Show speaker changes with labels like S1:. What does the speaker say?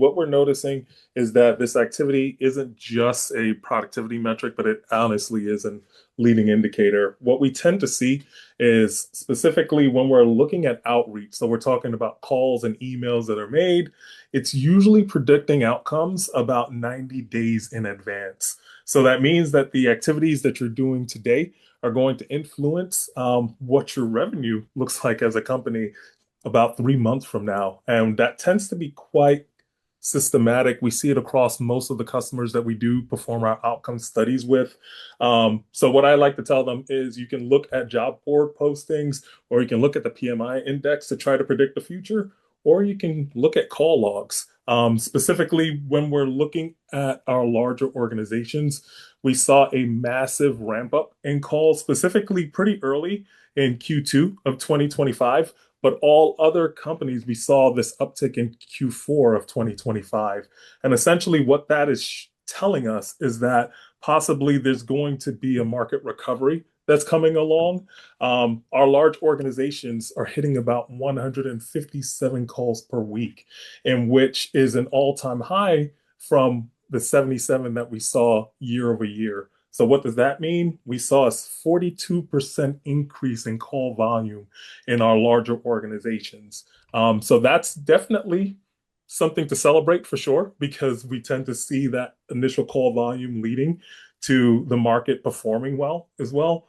S1: what we're noticing is that this activity isn't just a productivity metric, but it honestly is a leading indicator. What we tend to see is specifically when we're looking at outreach, so we're talking about calls and emails that are made, it's usually predicting outcomes about 90 days in advance. So that means that the activities that you're doing today are going to influence what your revenue looks like as a company about 3 months from now. And that tends to be quite systematic. We see it across most of the customers that we do perform our outcome studies with. So what I like to tell them is you can look at job board postings, or you can look at the PMI index to try to predict the future, or you can look at call logs. Specifically, when we're looking at our larger organizations, we saw a massive ramp up in calls, specifically pretty early in Q2 of 2025. But all other companies, we saw this uptick in Q4 of 2025. And essentially, what that is telling us is that possibly there's going to be a market recovery that's coming along. Our large organizations are hitting about 157 calls per week, in which is an all-time high from the 77 that we saw year over year. So what does that mean? We saw a 42% increase in call volume in our larger organizations. So that's definitely something to celebrate for sure, because we tend to see that initial call volume leading to the market performing well as well.